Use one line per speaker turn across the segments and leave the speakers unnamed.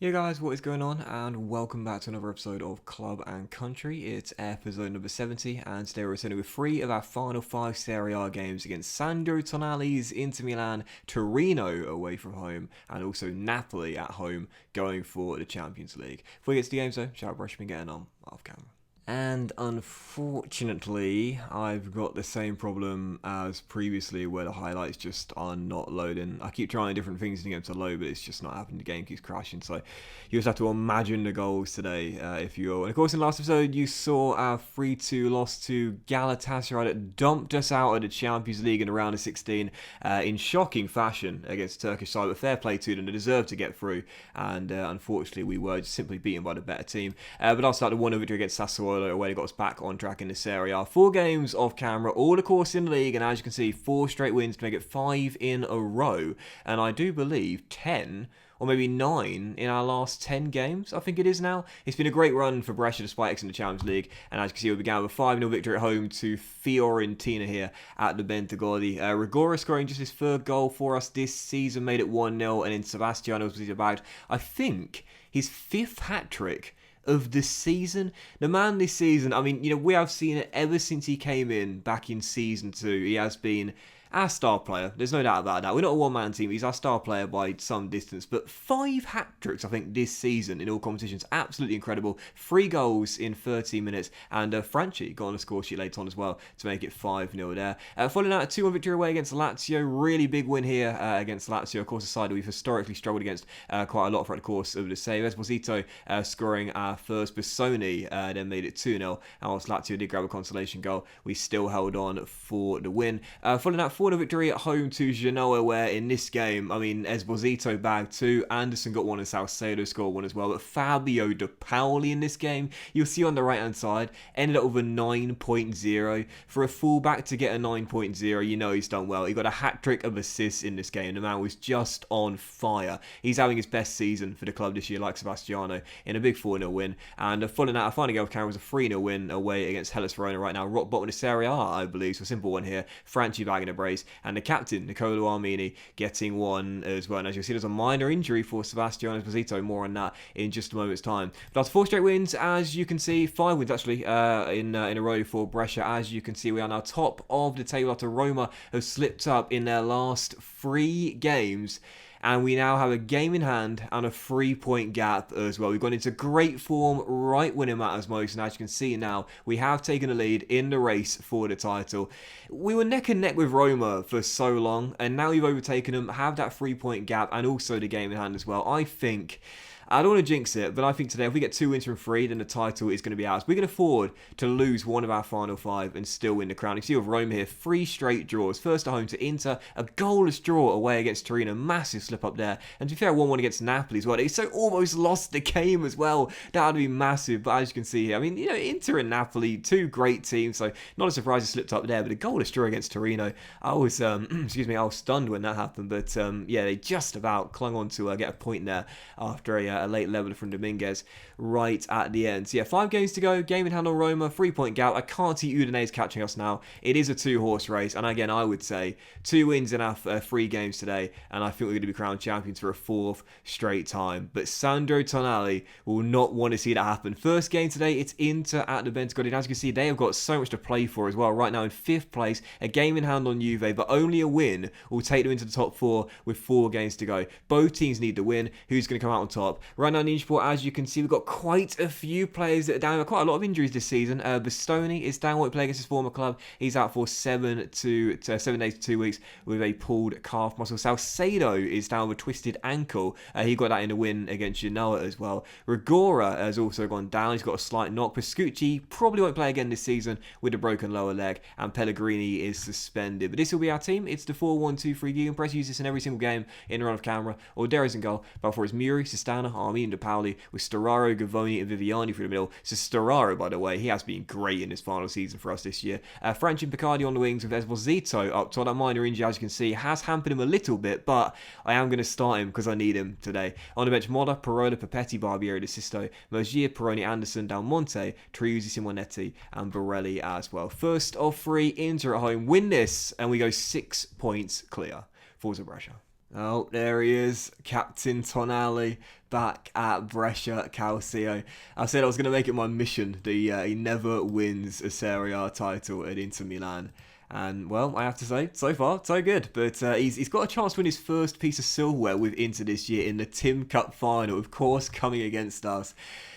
Hey guys, what is going on? And welcome back to another episode of Club and Country. It's episode number 70, and today we're returning with three of our final five Serie A games against Sandro, Tonali's Inter Milan, Torino away from home, and also Napoli at home going for the Champions League. Before we get to the games though, shout out Brush been getting on off camera. And unfortunately, I've got the same problem as previously where the highlights just are not loading. I keep trying different things to get them to load, but it's just not happening. The game keeps crashing. So you just have to imagine the goals today, if you will. And of course, in the last episode, you saw our 3-2 loss to Galatasaray that dumped us out of the Champions League in the round of 16 in shocking fashion against Turkish side. But fair play to them. They deserved to get through. And unfortunately, we were just simply beaten by the better team. But I'll start the 1-0 victory against Sassuolo away. They got us back on track in this area. 4 games off camera, all of course in the league, and as you can see, 4 straight wins to make it 5 in a row, and I do believe 10 or maybe 9 in our last 10 games, I think it is now. It's been a great run for Brescia despite exiting the Champions League, and as you can see, we began with a 5-0 victory at home to Fiorentina here at the Bentegodi. Rigora scoring just his third goal for us this season, made it 1-0, and then Sebastiano was about, I think, his 5th hat-trick of the season. The man this season, I mean, we have seen it ever since he came in back in season 2. He has been our star player. There's no doubt about that. We're not a one-man team. He's our star player by some distance. But 5 hat-tricks, I think, this season in all competitions. Absolutely incredible. 3 goals in 13 minutes. And Franchi got on the score sheet later on as well to make it 5-0 there. Following out a 2-1 victory away against Lazio. Really big win here against Lazio. Of course, a side that we've historically struggled against quite a lot throughout the course of the save. Esposito scoring our first. Bissoni then made it 2-0. And whilst Lazio did grab a consolation goal, we still held on for the win. Following out 4-0 victory at home to Genoa, where in this game, I mean, Esposito bagged 2, Anderson got 1 and Salcedo scored 1 as well, but Fabio De Paoli in this game, you'll see on the right hand side, ended up with a 9.0. For a fullback to get a 9.0, you know he's done well. He got a hat-trick of assists in this game. The man was just on fire. He's having his best season for the club this year, like Sebastiano, in a big 4-0 win. And following out, a final game of camera was a 3-0 win away against Hellas Verona right now. Rock bottom of the Serie A, I believe, so a simple one here. Franchi bagging a brace, and the captain, Nicola Armini, getting 1 as well. And as you'll see, there's a minor injury for Sebastiano Esposito. More on that in just a moment's time. But after 4 straight wins, as you can see, 5 wins actually in a row for Brescia. As you can see, we are now top of the table after Roma have slipped up in their last 3 games. And we now have a game in hand and a 3-point gap as well. We've gone into great form right when it matters most. And as you can see now, we have taken a lead in the race for the title. We were neck and neck with Roma for so long, and now we've overtaken them, have that 3-point gap and also the game in hand as well. I don't want to jinx it, but I think today if we get 2 wins from 3, then the title is going to be ours. We can afford to lose one of our final 5 and still win the crown. You see with Roma here, 3 straight draws. First at home to Inter, a goalless draw away against Torino, massive slip up there. And to be fair, 1-1 against Napoli as well. They so almost lost the game as well. That would be massive, but as you can see here, I mean, Inter and Napoli, 2 great teams, so not a surprise it slipped up there, but a goalless draw against Torino. I was, I was stunned when that happened, but yeah, they just about clung on to get a point there after a late leveler from Dominguez right at the end. So yeah, 5 games to go, game in hand on Roma, 3-point gap. I can't see Udinese's catching us now. It is a 2-horse race, and again, I would say 2 wins in our 3 games today, and I think we're going to be crowned champions for a 4th straight time. But Sandro Tonali will not want to see that happen. First game today, it's Inter at the Bentegodi, and as you can see, they have got so much to play for as well. Right now in 5th place, a game in hand on Juve, but only a win will take them into the top 4 with 4 games to go. Both teams need the win. Who's going to come out on top? Right now, Ninja, as you can see, we've got quite a few players that are down. Quite a lot of injuries this season. Bastoni is down. What play against his former club. He's out for 7 days to 2 weeks with a pulled calf muscle. Salcedo is down with a twisted ankle. He got that in a win against Genoa as well. Rigora has also gone down. He's got a slight knock. Pascucci probably won't play again this season with a broken lower leg. And Pellegrini is suspended. But this will be our team. It's the 4-1-2-3 gegenpress. Use this in every single game in the run of camera. Ordero's in goal. But for his Muri, Sistana, Armin, De Pauli, with Storaro, Gavoni and Viviani through the middle. So Storaro, by the way, he has been great in his final season for us this year. Franchi and Picardi on the wings with Esposito up top. That minor injury, as you can see, has hampered him a little bit, but I am going to start him because I need him today. On the bench, Moda, Parola, Papetti, Barbieri, De Sisto, Mergier, Peroni, Anderson, Del Monte, Triuzzi, Simonetti, and Borelli as well. First of 3, Inter at home. Win this, and we go 6 points clear. Forza Brescia. Oh, there he is, Captain Tonali, back at Brescia Calcio. I said I was going to make it my mission that he never wins a Serie A title at Inter Milan. And, well, I have to say, so far, so good. But he's got a chance to win his first piece of silverware with Inter this year in the Tim Cup final, of course, coming against us.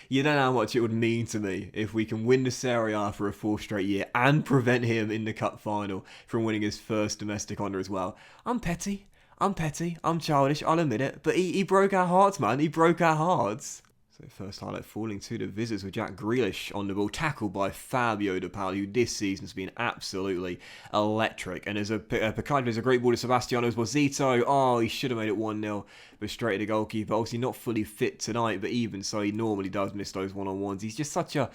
You don't know how much it would mean to me if we can win the Serie A for a fourth straight year and prevent him in the Cup final from winning his first domestic honour as well. I'm petty. I'm childish, I'll admit it, but he broke our hearts, man. He broke our hearts. So first highlight falling to the visitors with Jack Grealish on the ball, tackled by Fabio De Paul, who this season has been absolutely electric. And there's a Picardi, there's a great ball to Sebastiano Esposito. Oh, he should have made it 1-0, but straight to the goalkeeper. Obviously not fully fit tonight, but even so, he normally does miss those one-on-ones. He's just such a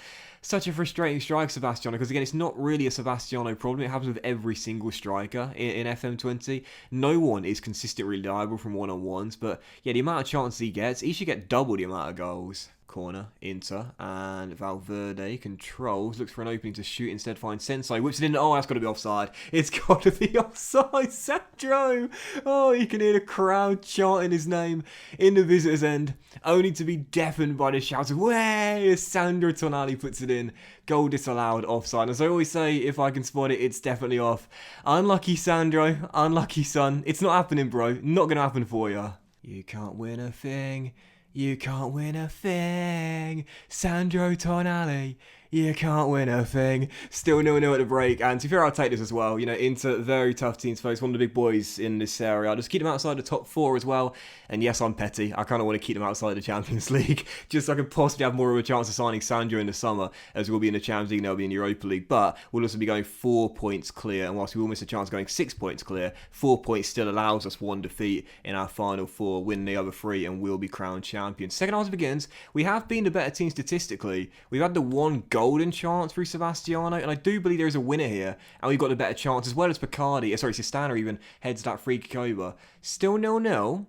frustrating striker, Sebastiano, because again, it's not really a Sebastiano problem. It happens with every single striker in FM20. No one is consistently reliable from one-on-ones, but yeah, the amount of chances he gets, he should get double the amount of goals. Corner, Inter, and Valverde controls, looks for an opening to shoot, instead finds Sensei, whips it in. Oh, that's got to be offside. It's got to be offside, Sandro. Oh, you can hear the crowd chanting his name in the visitors' end, only to be deafened by the shouts of "Way!" as Sandro Tonali puts it in. Goal disallowed, offside. As I always say, if I can spot it, it's definitely off. Unlucky, Sandro. Unlucky, son. It's not happening, bro. Not going to happen for you. You can't win a thing. You can't win a thing, Sandro Tonali. You can't win a thing. Still 0-0 at the break. And to be fair, I'll take this as well. You know, Inter, very tough team to face. One of the big boys in this area. I'll just keep them outside the top four as well. And yes, I'm petty. I kind of want to keep them outside the Champions League. Just so I can possibly have more of a chance of signing Sandro in the summer. As we'll be in the Champions League and they'll be in the Europa League. But we'll also be going 4 points clear. And whilst we will miss a chance of going 6 points clear, 4 points still allows us one defeat in our final four. Win the other 3 and we'll be crowned champions. Second half begins. We have been the better team statistically. We've had the one golden chance through Sebastiano, and I do believe there is a winner here, and we've got the better chance, as well as Sistana even heads that free kick over. Still 0-0,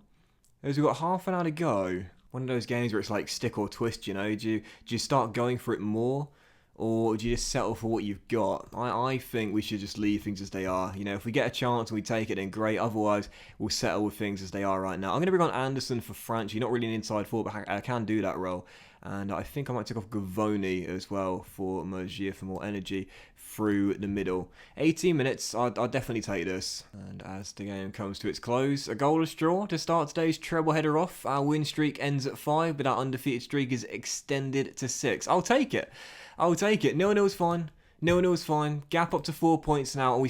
as we've got half an hour to go. One of those games where it's like stick or twist, you know, do you start going for it more, or do you just settle for what you've got? I think we should just leave things as they are. You know, if we get a chance and we take it, then great. Otherwise, we'll settle with things as they are right now. I'm going to bring on Anderson for Franchi. Not really an inside forward, but I can do that role. And I think I might take off Gavoni as well for Mergier for more energy through the middle. 18 minutes, I'll definitely take this. And as the game comes to its close, a goalless draw to start today's treble header off. Our win streak ends at 5, but our undefeated streak is extended to 6. I'll take it. 0-0 is fine. 0-0 is fine. Gap up to 4 points now, and we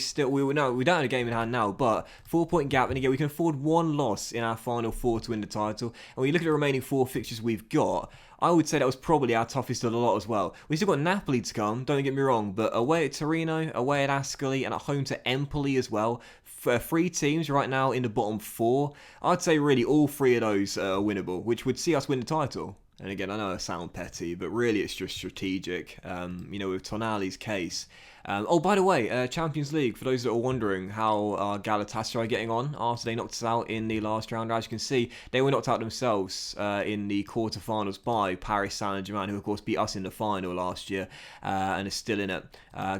don't have a game in hand now, but 4 point gap, and again we can afford one loss in our final 4 to win the title. And when you look at the remaining 4 fixtures we've got, I would say that was probably our toughest of the lot as well. We've still got Napoli to come, don't get me wrong, but away at Torino, away at Ascoli, and at home to Empoli as well. 3 teams right now in the bottom 4. I'd say really all 3 of those are winnable, which would see us win the title. And again, I know I sound petty, but really it's just strategic. You know, with Tonali's case. Oh, by the way, Champions League, for those that are wondering how Galatasaray are getting on after they knocked us out in the last round. As you can see, they were knocked out themselves in the quarterfinals by Paris Saint-Germain, who of course beat us in the final last year and are still in it.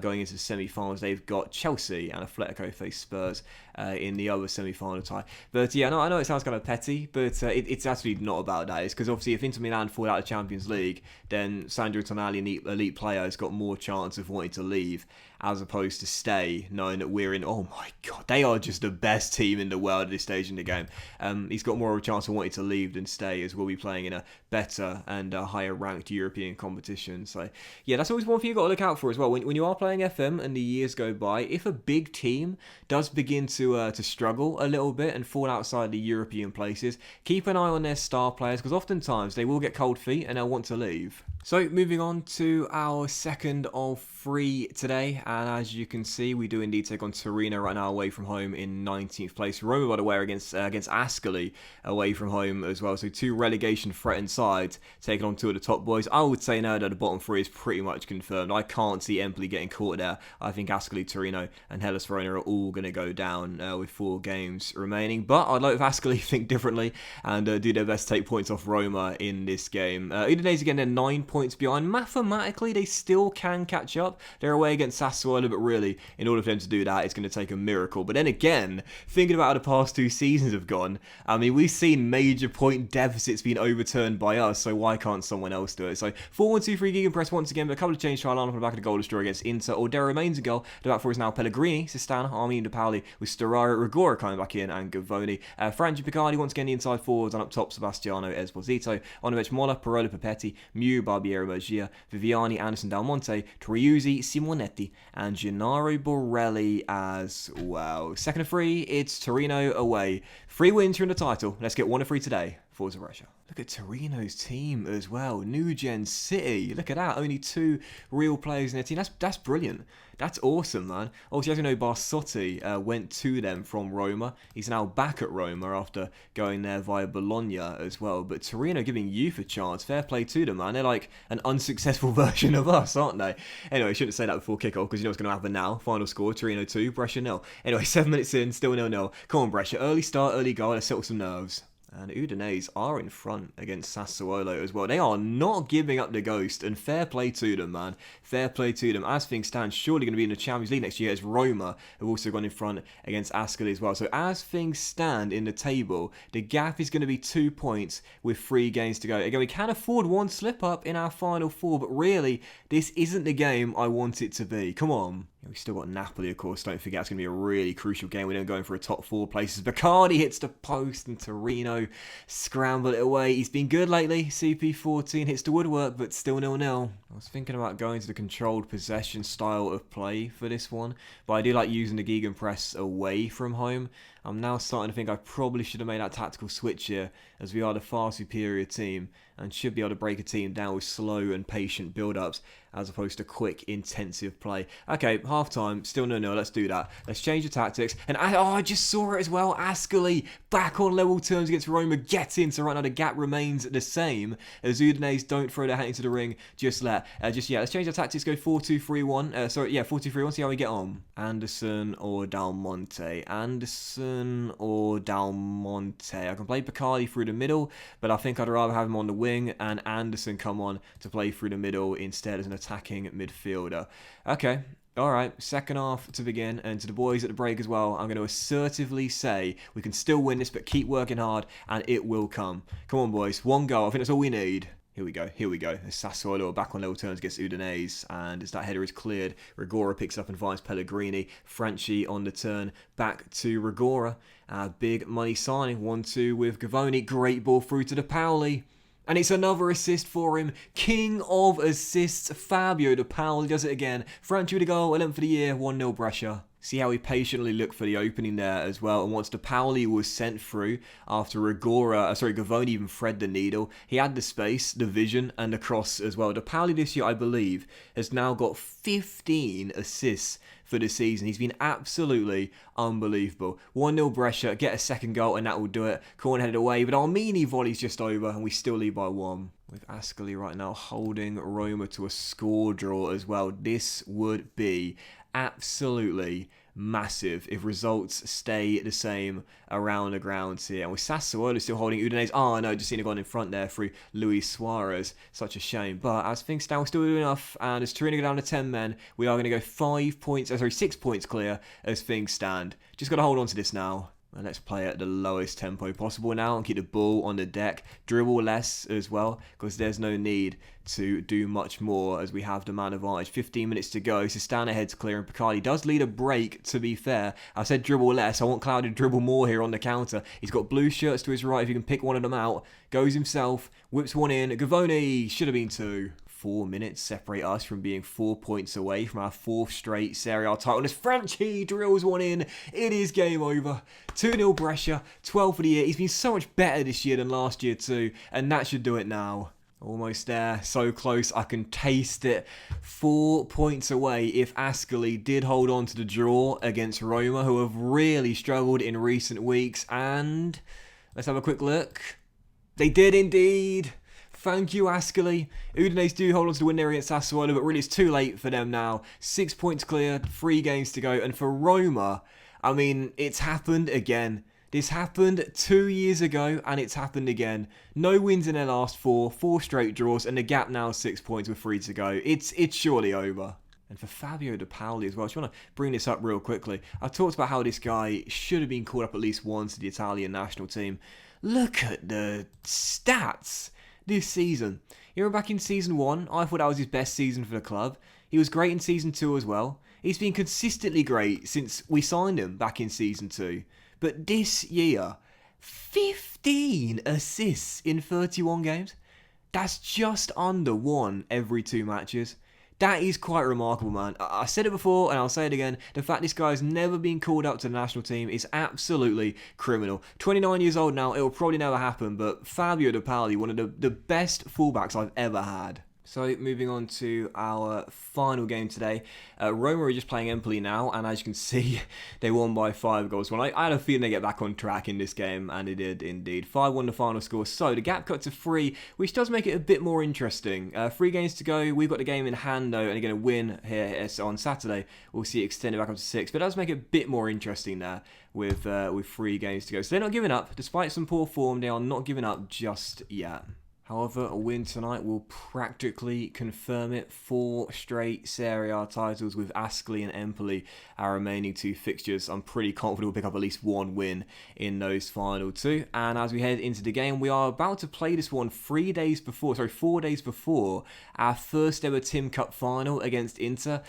Going into the semi-finals, they've got Chelsea and Atletico face Spurs in the other semi-final tie. But yeah, I know it sounds kind of petty, but it's actually not about that. It's because obviously if Inter Milan fall out of the Champions League, then Sandro Tonali, an elite player, has got more chance of wanting to leave as opposed to stay, knowing that we're in, oh my god, they are just the best team in the world at this stage in the game. He's got more of a chance of wanting to leave than stay, as we'll be playing in a better and higher ranked European competition. So yeah, that's always one thing you've got to look out for as well. When you are playing FM and the years go by, if a big team does begin to struggle a little bit and fall outside the European places, keep an eye on their star players, because oftentimes they will get cold feet and they'll want to leave. So moving on to our second of 3 today, and as you can see, we do indeed take on Torino right now away from home in 19th place. Roma, by the way, against Ascoli away from home as well. So 2 relegation threatened sides. sides taking on two of the top boys. I would say now that the bottom three is pretty much confirmed. I can't see Empoli getting caught there. I think Ascoli, Torino and Hellas Verona are all going to go down with 4 games remaining. But I'd like if Ascoli think differently and do their best to take points off Roma in this game. Udinese again, they're 9 points behind. Mathematically, they still can catch up. They're away against Sassuolo, but really, in order for them to do that, it's going to take a miracle. But then again, thinking about how the past 2 seasons have gone, I mean, we've seen major point deficits being overturned by us, so why can't someone else do it? So 4-1-2-3 gegenpress once again, but a couple of change to our line up on the back of the goal destroyer against Inter. Ordero remains a goal. The back four is now Pellegrini, Sistana, Armin, De Pauli, with Storaro, Rigora coming back in, and Gavoni. Franchi Picardi once again the inside forwards, and up top Sebastiano Esposito. On the bench Mola, Parola, Papetti, Mew, Barbieri, Magia, Viviani, Anderson, Del Monte, Triuzzi, Simonetti, and Gennaro Borelli as well. Second of 3, it's Torino away. 3 wins in the title. Let's get 1 of 3 today. Forza Russia. Look at Torino's team as well. New Gen City. Look at that. Only 2 real players in their team. That's brilliant. That's awesome, man. Also, as you know, Barsotti went to them from Roma. He's now back at Roma after going there via Bologna as well. But Torino giving youth a chance. Fair play to them, man. They're like an unsuccessful version of us, aren't they? Anyway, I shouldn't say that before kickoff because you know what's going to happen now. Final score, Torino 2, Brescia 0. Anyway, 7 minutes in, still 0-0. Come on, Brescia. Early start, early goal. Let's settle some nerves. And Udinese are in front against Sassuolo as well. They are not giving up the ghost, and fair play to them, man. Fair play to them. As things stand, surely going to be in the Champions League next year as Roma have also gone in front against Ascoli as well. So as things stand in the table, the gap is going to be 2 points with 3 games to go. Again, we can afford 1 slip-up in our final 4, but really, this isn't the game I want it to be. Come on. We've still got Napoli, of course. Don't forget, it's going to be a really crucial game. We're then going for a top 4 places. Bacardi hits the post and Torino scramble it away. He's been good lately. CP14 hits the woodwork, but still 0-0. I was thinking about going to the controlled possession style of play for this one, but I do like using the gegenpress away from home. I'm now starting to think I probably should have made that tactical switch here, as we are the far superior team and should be able to break a team down with slow and patient build-ups as opposed to quick, intensive play. Okay, half-time, still 0-0, let's do that. Let's change the tactics. And I just saw it as well. Ascoli back on level terms against Roma, gets in, so right now the gap remains the same as Udinese don't throw their hat into the ring just yet. Let's change the tactics, go 4-2-3-1. 4-2-3-1, see how we get on. Anderson or Del Monte. Anderson or Del Monte. I can play Picardi through the middle, but I think I'd rather have him on the wing and Anderson come on to play through the middle instead as an attacking midfielder. Okay, alright, second half to begin, and to the boys at the break as well, I'm going to assertively say we can still win this, but keep working hard and it will come. Come on boys, 1 goal, I think that's all we need. Here we go. Sassuolo are back on level terms against Udinese, and as that header is cleared, Rigora picks up and finds Pellegrini. Franchi on the turn, back to Rigora. Big money signing, 1-2 with Gavoni. Great ball through to De Pauli. And it's another assist for him. King of assists, Fabio De Pauli does it again. Franchi with a goal, 11th for the year, 1-0 Brescia. See how he patiently looked for the opening there as well. And once De Pauli was sent through after Gavoni even thread the needle, he had the space, the vision, and the cross as well. De Pauli this year, I believe, has now got 15 assists for the season. He's been absolutely unbelievable. 1-0 Brescia, get a second goal, and that will do it. Corner headed away, but Armini volley's just over, and we still lead by 1. With Ascoli right now holding Roma to a score draw as well. This would be absolutely massive if results stay the same around the grounds here. And with Sassuolo still holding Udinese. Oh no, just seen it gone in front there through Luis Suarez. Such a shame. But as things stand, we're still doing enough. And as Torino go down to 10 men, we are going to go 6 points clear as things stand. Just got to hold on to this now. And let's play at the lowest tempo possible now and keep the ball on the deck. Dribble less as well, because there's no need to do much more as we have the man advantage. 15 minutes to go. Sistana heads clear and Picardi does lead a break, to be fair. I said dribble less. I want Cloud to dribble more here on the counter. He's got blue shirts to his right if he can pick one of them out. Goes himself, whips one in. Gavoni should have been 2. 4 minutes separate us from being 4 points away from our 4th straight Serie A title. And as Franchi drills one in, it is game over. 2-0 Brescia, 12 for the year. He's been so much better this year than last year too, and that should do it now. Almost there, so close, I can taste it. 4 points away if Ascoli did hold on to the draw against Roma, who have really struggled in recent weeks. And let's have a quick look. They did indeed. Thank you, Ascoli. Udinese do hold on to the win there against Sassuolo, but really it's too late for them now. 6 points clear, 3 games to go. And for Roma, I mean, it's happened again. This happened 2 years ago, and it's happened again. No wins in their last 4 straight draws, and the gap now is 6 points with 3 to go. It's surely over. And for Fabio De Paoli as well, I just want to bring this up real quickly. I talked about how this guy should have been called up at least once to the Italian national team. Look at the stats this season. You remember back in season 1, I thought that was his best season for the club. He was great in season 2 as well. He's been consistently great since we signed him back in season 2. But this year, 15 assists in 31 games. That's just under 1 every 2 matches. That is quite remarkable, man. I said it before and I'll say it again. The fact this guy's never been called up to the national team is absolutely criminal. 29 years old now, it'll probably never happen, but Fabio De Paoli, one of the best fullbacks I've ever had. So moving on to our final game today. Roma are just playing Empoli now, and as you can see, they won by 5 goals. Well, I had a feeling they get back on track in this game, and they did indeed. 5-1 the final score. So the gap cut to 3, which does make it a bit more interesting. 3 games to go. We've got the game in hand though, and they're going to win here on Saturday. We'll see it extended back up to 6, but it does make it a bit more interesting there with 3 games to go. So they're not giving up, despite some poor form. They are not giving up just yet. However, a win tonight will practically confirm it. 4 straight Serie A titles with Ascoli and Empoli, our remaining 2 fixtures. I'm pretty confident we'll pick up at least 1 win in those final 2. And as we head into the game, we are about to play this one 4 days before our first ever Tim Cup final against Inter.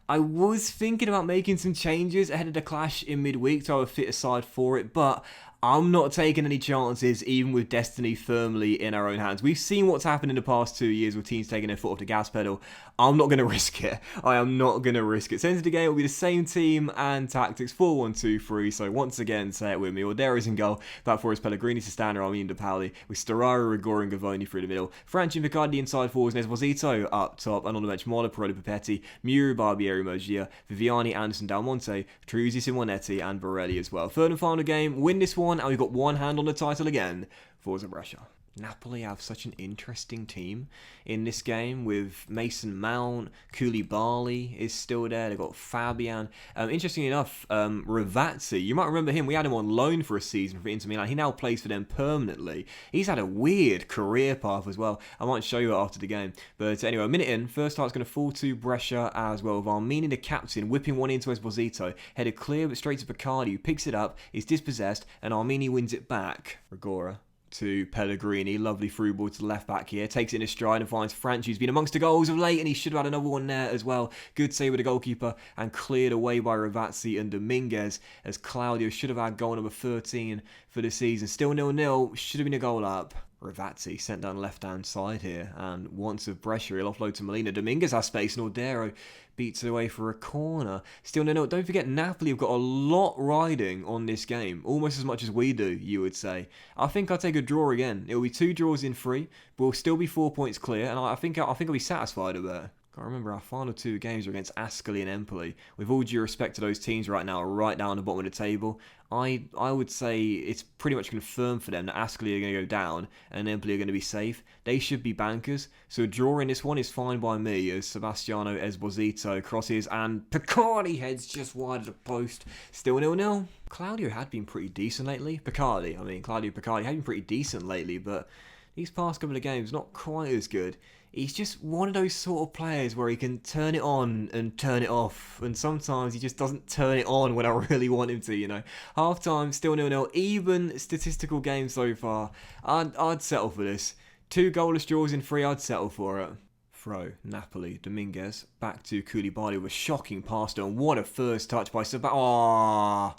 I was thinking about making some changes ahead of the clash in midweek to have a fit aside for it, but I'm not taking any chances, even with destiny firmly in our own hands. We've seen what's happened in the past 2 years with teams taking their foot off the gas pedal. I'm not going to risk it. I am not going to risk it. So into the game, it will be the same team and tactics, 4-1-2-3. So once again, say it with me. There is in goal. Back four is Pellegrini, Sestano, Armin, De Paoli, with Storaro, Rigor, and Gavoni through the middle. Franchi and Picardi inside forwards, and Esposito up top. And on the bench, Mola, Parodi, Papetti, Muru, Barbieri, Mogia, Viviani, Anderson, Dalmonte, Truzzi, Simonetti, and Borelli as well. Third and final game, win this one, and we've got one hand on the title again. Forza Brescia. Napoli have such an interesting team in this game with Mason Mount, Koulibaly is still there. They've got Fabian. Interestingly enough, Ravazzi, you might remember him. We had him on loan for a season for Inter Milan. He now plays for them permanently. He's had a weird career path as well. I might show you it after the game. But anyway, a minute in, first start's going to fall to Brescia as well, with Armini, the captain, whipping one into Esposito. Headed clear but straight to Picardi, who picks it up, is dispossessed, and Armini wins it back. Rigora to Pellegrini, lovely through ball to the left back here, takes it in his stride and finds Franchi, who's been amongst the goals of late, and he should have had another one there as well. Good save with the goalkeeper and cleared away by Ravazzi and Dominguez, as Claudio should have had goal number 13 for the season. Still 0-0, should have been a goal up. Ravazzi sent down the left-hand side here, and once of Brescia, he'll offload to Molina. Dominguez has space, and Ordero beats it away for a corner. Still 0-0. Don't forget, Napoli have got a lot riding on this game, almost as much as we do, you would say. I think I'll take a draw again. It'll be 2 draws in 3, but we'll still be 4 points clear, and I think I'll be satisfied with that. I remember our final 2 games are against Ascoli and Empoli. With all due respect to those teams right now, right down the bottom of the table, I would say it's pretty much confirmed for them that Ascoli are going to go down and Empoli are going to be safe. They should be bankers. So a draw in this one is fine by me, as Sebastiano Esposito crosses and Picardi heads just wide of the post. Still 0-0. Claudio had been pretty decent lately. Claudio Picardi had been pretty decent lately, but these past couple of games, not quite as good. He's just one of those sort of players where he can turn it on and turn it off, and sometimes he just doesn't turn it on when I really want him to, you know. Half time, still 0-0, even statistical game so far. I'd settle for this. 2 goalless draws in 3, I'd settle for it. Throw, Napoli, Dominguez, back to Koulibaly with a shocking pass down. What a first touch by Sebastiano.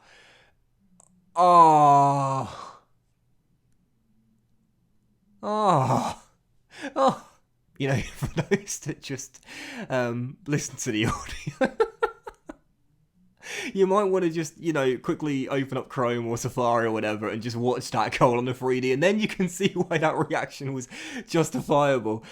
You know, for those that just listen to the audio, you might want to just, you know, quickly open up Chrome or Safari or whatever and just watch that goal on the 3D, and then you can see why that reaction was justifiable.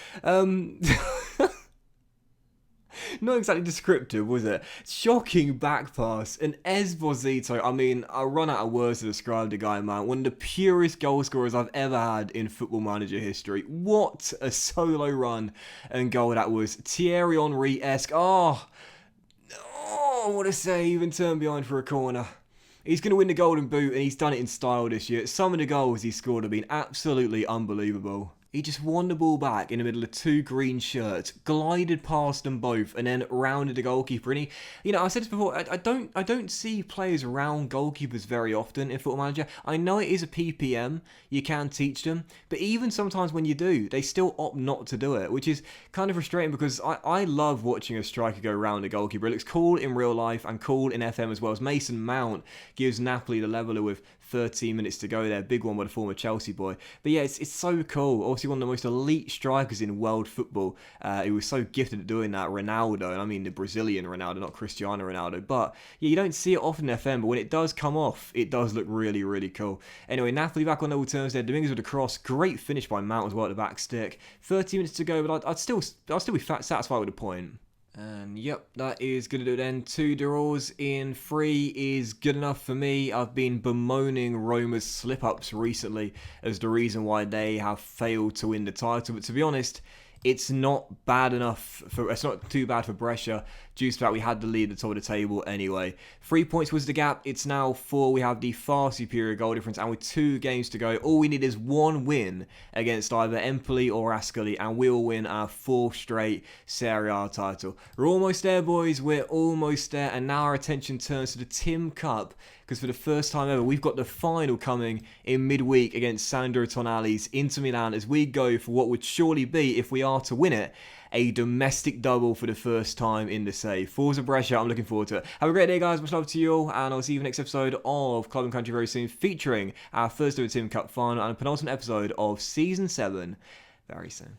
Not exactly descriptive, was it? Shocking back pass. And Esposito, I mean, I run out of words to describe the guy, man. One of the purest goal scorers I've ever had in Football Manager history. What a solo run and goal that was. Thierry Henry-esque. Oh, what a save and turn behind for a corner. He's going to win the Golden Boot, and he's done it in style this year. Some of the goals he scored have been absolutely unbelievable. He just won the ball back in the middle of two green shirts, glided past them both, and then rounded the goalkeeper. And I said this before, I don't see players round goalkeepers very often in Football Manager. I know it is a PPM, you can teach them, but even sometimes when you do, they still opt not to do it, which is kind of frustrating because I love watching a striker go round a goalkeeper. It looks cool in real life and cool in FM as well, as Mason Mount gives Napoli the leveller with 13 minutes to go there. Big one by the former Chelsea boy. But yeah, it's so cool. Obviously one of the most elite strikers in world football. He was so gifted at doing that. Ronaldo, and I mean the Brazilian Ronaldo, not Cristiano Ronaldo. But yeah, you don't see it often in FM, but when it does come off, it does look really, really cool. Anyway, Napoli back on level terms there. Dominguez with a cross. Great finish by Mount as well at the back stick. 30 minutes to go, but I'd still be satisfied with the point. And yep, that is going to do it then. 2 draws in 3 is good enough for me. I've been bemoaning Roma's slip-ups recently as the reason why they have failed to win the title. But to be honest, it's not too bad for Brescia, due to the fact we had the lead at the top of the table anyway. 3 points was the gap. It's now 4. We have the far superior goal difference, and with 2 games to go, all we need is 1 win against either Empoli or Ascoli, and we'll win our 4th straight Serie A title. We're almost there, boys. We're almost there, and now our attention turns to the Tim Cup, because for the first time ever, we've got the final coming in midweek against Sandro Tonali's Inter Milan, as we go for what would surely be, if we are to win it, a domestic double for the first time in the save. Forza Brescia, I'm looking forward to it. Have a great day, guys. Much love to you all, and I'll see you in the next episode of Club and Country very soon, featuring our first ever Tim Cup final and a penultimate episode of Season 7 very soon.